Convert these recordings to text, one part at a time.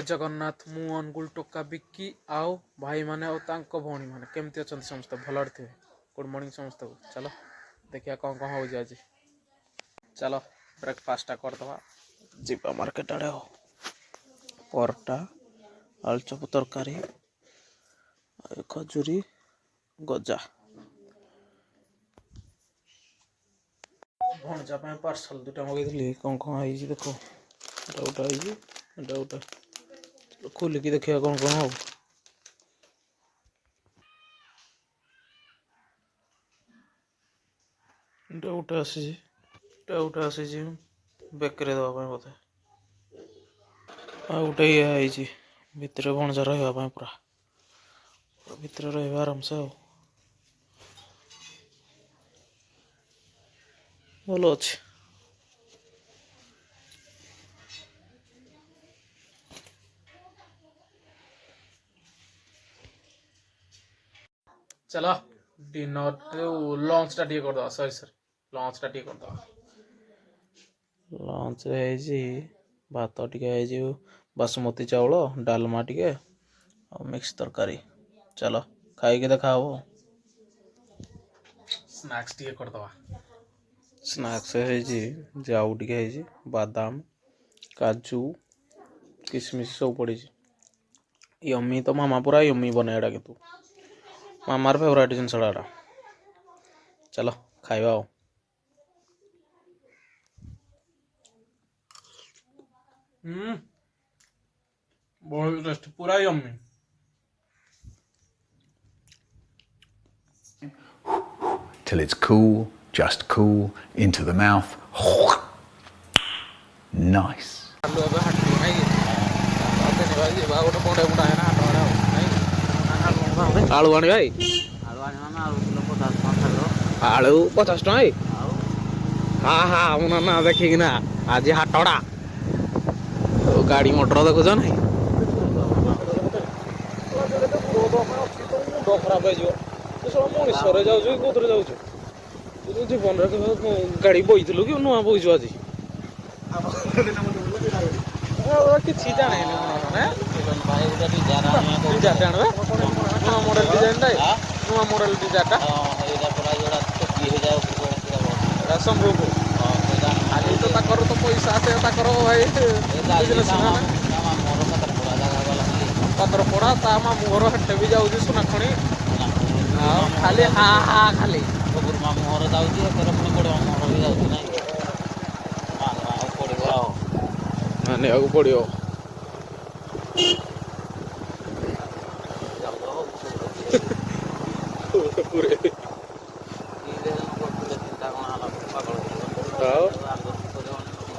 जगन्नाथ मु अनुगुल टोका बिक्की आओ भाई माने और तांको भौणी माने केमती अछंती समस्त भलर थे। गुड मॉर्निंग समस्त को चलो देखिया कौन कौन हो जाए। चलो ब्रेकफास्ट कर दवा जीवा मार्केट आड़े हो परटा आलुचप तरकारी खजूरी गजा भणजा पार्सल दुटा मगेली कौन कौन आई देखो गोटा गोटा खोलिकी देखिए कौन कौन हो। गोटे आसी बेकरी दवाई बोधे आ गोटे ये भितर भणजा रहा पूरा भितर रहा आराम से भल अच्छे। चलो डिनर लंच टा कर दवा सॉरी लंच टा कर दवा लंच भात टे बासमती चाउल डालमा टे मिक्स तरकारी चलो खाई देखा हो। स्नैक्स टे कर दवा स्नैक्स जाऊ टे बादाम काजू किशमिश सब पड़ी यम्मी तो मामा पूरा यम्मी बनाएगा कि तू मामार फेवरेट जिनसा चलो खाଇବା ଆଉ बहुत टेस्ट पूरा yummy till it's cool, just cool, into the mouth. Nice. आलू आने भाई आलू 50 टका हाँ हाँ मुना ना देखिए ना आज हाटड़ा गाड़ी मोटर देखुच ना खराब मनीषर जाऊ कौन जाऊ जीवन गाड़ी बोलू कि नुआ बोचु आज किसी जाने नुआ मॉडल डिजाइन नुआ मॉडल डिजाइन संभव खाली तो तो पैसा आसे भाई पतर पड़ा ता मामू घर हटे भी जाऊँ सुना खणी खाली हाँ हाँ खाली मामू घर जाऊँगी मामू भी जाऊँ ना मानिया पड़ो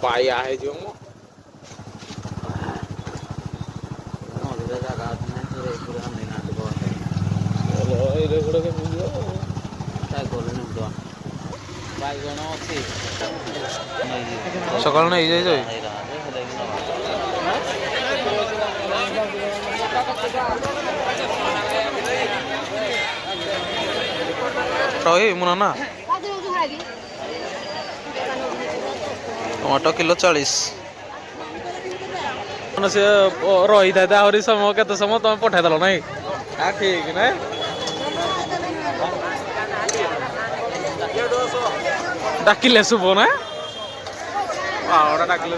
बाया है जो सकाल नहीं जाए रही मुना ना टमाटो किलो 40 से रही था आहरी समय के समय तुम पठाई देल ना ठीक ना डाकिले शुभ ना डाकिले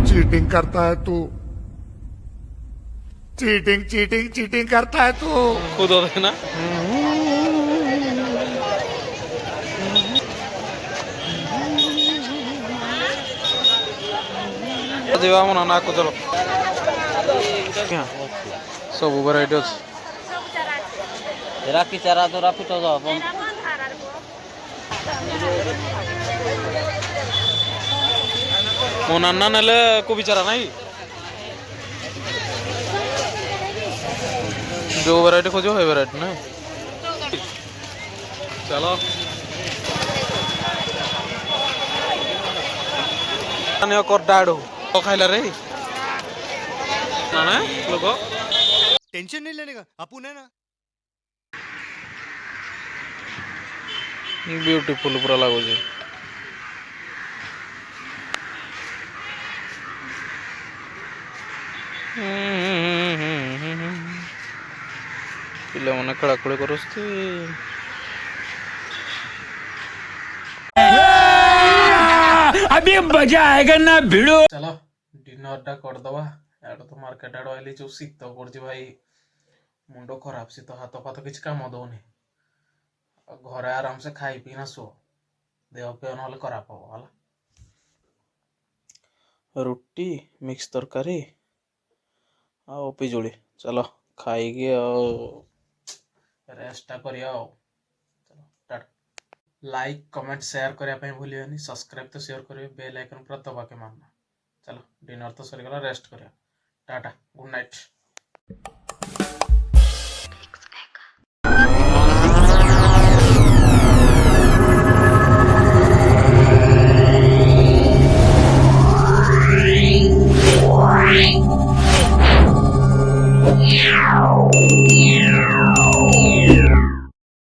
चीटिंग करता है तू चीटिंग चीटिंग चीटिंग करता है तू खुद होते ना जीवा मना ना को चलो सब वैरायटी अच्छी राखी चारा तो राफी तो मो नाना नेले कोबी चारा नहीं जो वैरायटी खोजो है वैरायटी ना चलो कर डाडू तो खाइला रे ना ना लोगो टेंशन नहीं लेने का अपन है ना ब्यूटीफुल पूरा लगुच पिला मैंने खेलाखोली कर अभी मजा आएगा ना भिड़ो। चलो डिनर टा करदवा यार तो मार्केट आड़ आइली जो शीत पड़ी भाई मुंड खराब शीत हाथ फाथ किसी काम दौनी घर आराम से खाई पीना शो देह पे ना खराब हम रुटी मिक्स तरकारी आ पिजुड़ी चलो खाई रेस्टा करिया चलो टाटा लाइक कमेंट शेयर करने भूलिए सब्सक्राइब तो शेयर करेंगे बेल आइकन पूरा दबा के मारना चलो डिनर तो सरीगला रेस्ट करिया टाटा गुड नाइट। Wow.